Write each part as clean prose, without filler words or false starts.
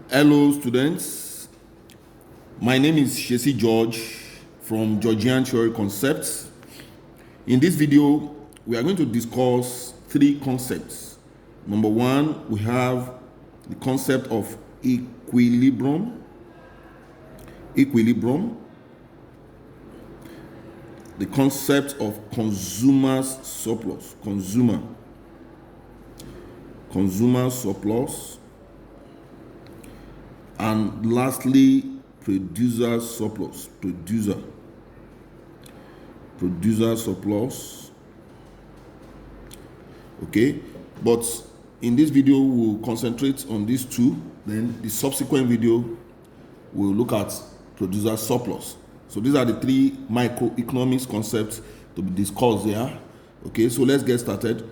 Hello, students. My name is Shesi George from Georgian Theory Concepts. In this video, we are going to discuss three concepts. Number one, we have the concept of equilibrium, the concept of consumer's surplus, consumer surplus, and lastly, producer surplus, producer surplus. Okay, but in this video we'll concentrate on these two. Then the subsequent video we'll look at producer surplus. So these are the three microeconomics concepts to be discussed here. Okay, so let's get started.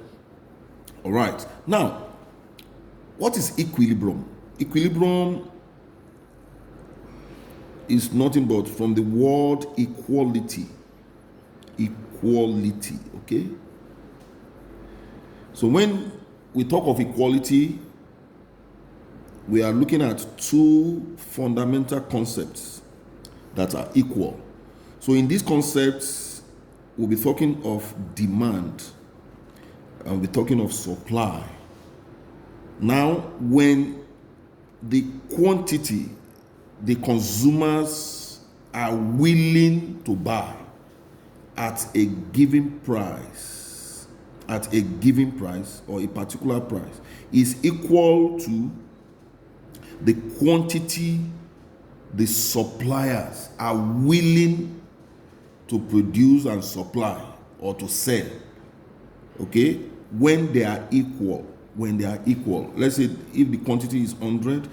All right, now what is equilibrium? Equilibrium is nothing but from the word equality. Okay, so when we talk of equality, we are looking at two fundamental concepts that are equal. So in these concepts, we'll be talking of demand and we're talking of supply. Now, when the quantity the consumers are willing to buy at a given price, or a particular price, is equal to the quantity the suppliers are willing to produce and supply or to sell. Okay, when they are equal, let's say if the quantity is 100,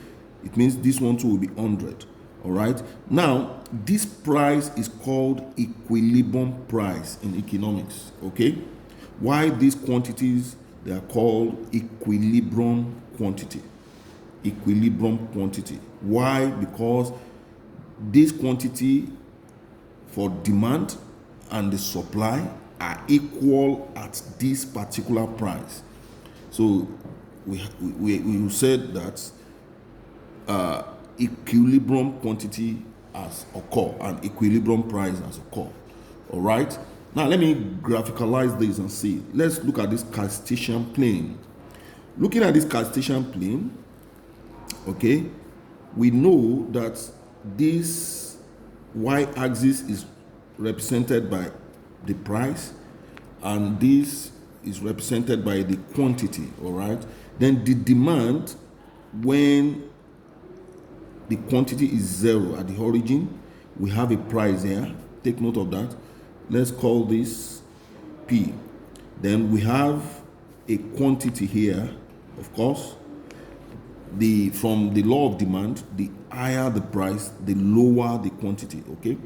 it means this one too will be 100. All right, now this price is called equilibrium price in economics. Okay, why these quantities? They are called equilibrium quantity. Why? Because this quantity for demand and the supply are equal at this particular price. So we said that equilibrium quantity has occurred and equilibrium price has occurred. All right, now let me graphicalize this and see. Let's look at this Cartesian plane. Looking at this Cartesian plane, okay, we know that this y-axis is represented by the price and this is represented by the quantity. All right, then the demand, when the quantity is 0 at the origin, we have a price here. Take note of that. Let's call this P. Then we have a quantity here. Of course, from the law of demand, the higher the price, the lower the quantity. Okay,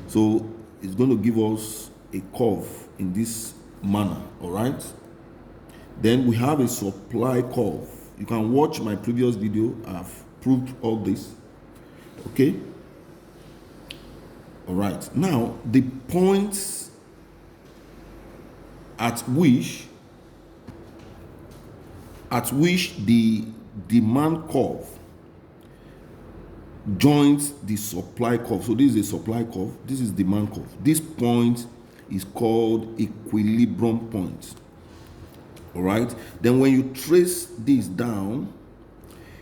so it's going to give us a curve in this manner. All right, then we have a supply curve. You can watch my previous video. I've proved all this. Okay, all right, now the points at which the demand curve joins the supply curve. So this is a supply curve, this is demand curve. This point is called equilibrium point. All right, then when you trace this down,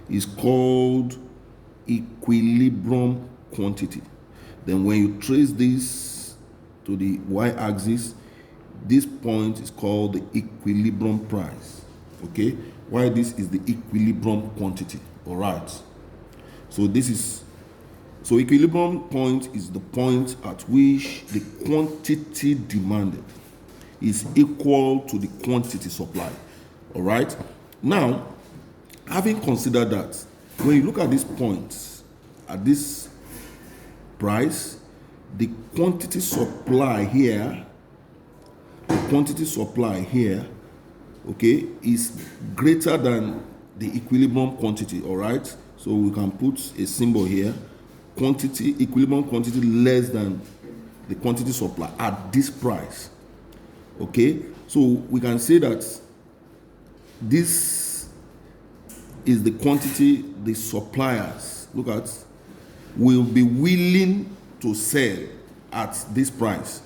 it's called equilibrium quantity. Then when you trace this to the y-axis, this point is called the equilibrium price. Okay, why this is the equilibrium quantity. All right, so equilibrium point is the point at which the quantity demanded is equal to the quantity supplied. All right, now having considered that, when you look at these points at this price, the quantity supply here, okay, is greater than the equilibrium quantity. All right, so we can put a symbol here: equilibrium quantity less than the quantity supply at this price. Okay, so we can say that this is the quantity the suppliers, look at, will be willing to sell at this price,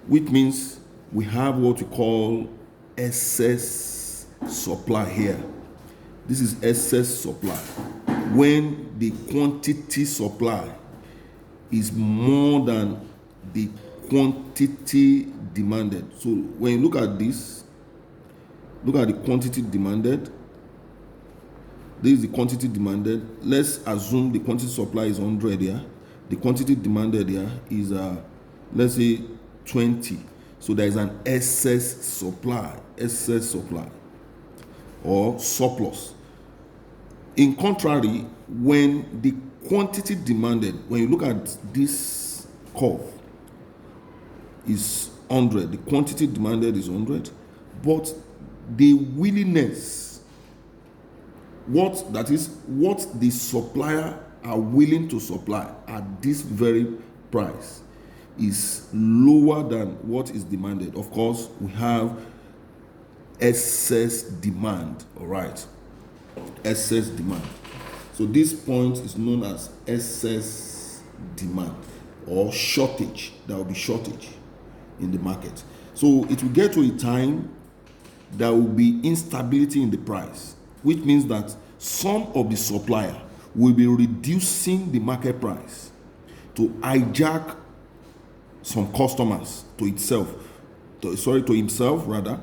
which means we have what we call excess supply here. This is excess supply. When the quantity supply is more than the quantity demanded. So when you look at this, look at the quantity demanded. This is the quantity demanded. Let's assume the quantity supply is 100 here. The quantity demanded here is, let's say, 20. So there is an excess supply or surplus. In contrary, when the quantity demanded, when you look at this curve, is 100. The quantity demanded is 100, but the willingness, what the supplier are willing to supply at this very price is lower than what is demanded. Of course, we have excess demand. All right, excess demand. So this point is known as excess demand or shortage. There will be shortage in the market. So it will get to a time there will be instability in the price, which means that some of the supplier will be reducing the market price to hijack some customers to himself rather.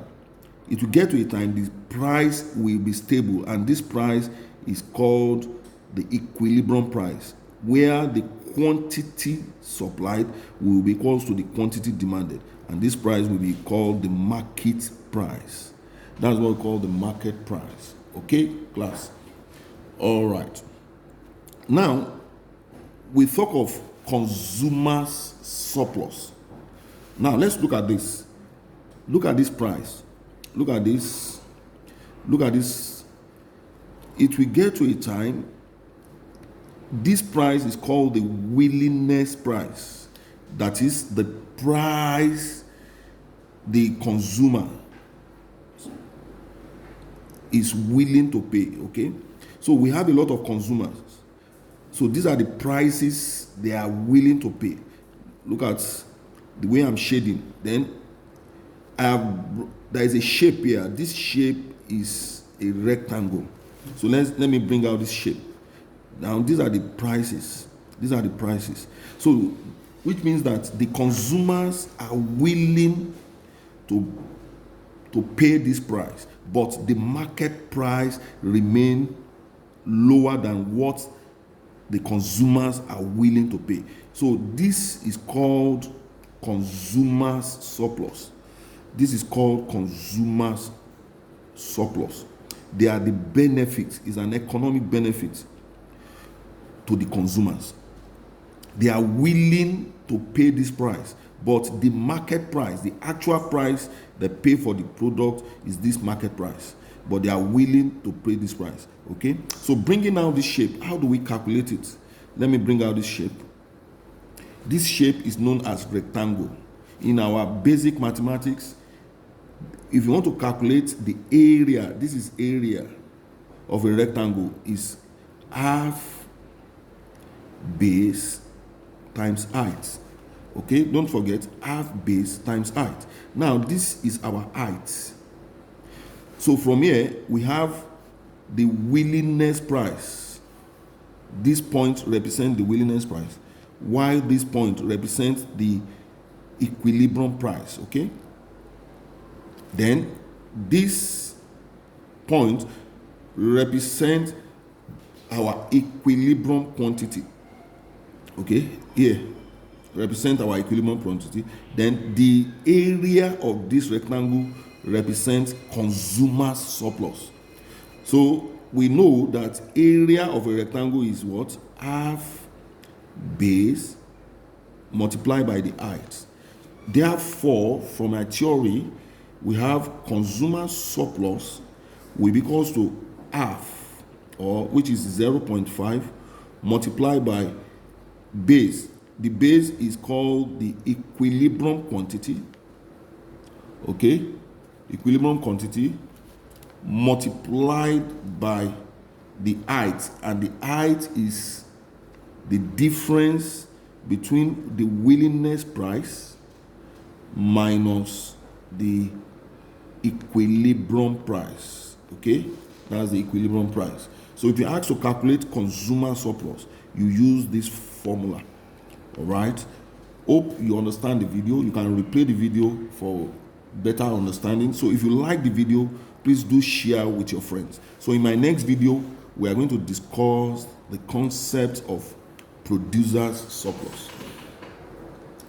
It will get to a time the price will be stable, and this price is called the equilibrium price, where the quantity supplied will be equal to the quantity demanded, and this price will be called the market price. That's what we call the market price. Okay, class? All right. Now, we talk of consumers' surplus. Now, let's look at this. Look at this price. Look at this. Look at this. It will get to a time, this price is called the willingness price. That is the price the consumer is willing to pay. Okay, so we have a lot of consumers. So these are the prices they are willing to pay. Look at the way I'm shading. Then there is a shape here. This shape is a rectangle. So let me bring out this shape. Now these are the prices. These are the prices. So which means that the consumers are willing to pay this price, but the market price remain lower than what the consumers are willing to pay. So this is called consumers surplus. This is called consumers surplus. They are the benefits, is an economic benefit to the consumers. They are willing to pay this price, but the market price, the actual price they pay for the product is this market price, but they are willing to pay this price. Okay, so bringing out this shape, how do we calculate it? Let me bring out this shape. This shape is known as rectangle. In our basic mathematics, if you want to calculate the area, this is area of a rectangle, is half base times height. Okay, don't forget, half base times height. Now this is our height. So from here we have the willingness price. This point represents the willingness price, while this point represents the equilibrium price. Okay, then this point represents our equilibrium quantity. Okay, here represent our equilibrium quantity. Then the area of this rectangle represents consumer surplus. So we know that area of a rectangle is what? Half base multiplied by the height. Therefore, from our theory, we have consumer surplus will be equals to half, or which is 0.5 multiplied by base. The base is called the equilibrium quantity. Okay, equilibrium quantity multiplied by the height, and the height is the difference between the willingness price minus the equilibrium price. Okay, that's the equilibrium price. So if you ask to calculate consumer surplus, you use this formula. All right, hope you understand the video. You can replay the video for better understanding. So if you like the video, please do share with your friends. So in my next video, we are going to discuss the concept of producer's surplus.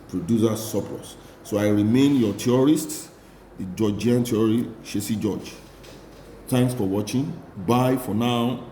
Producer's surplus. So I remain your theorist, the Georgian theory, Shesi George. Thanks for watching. Bye for now.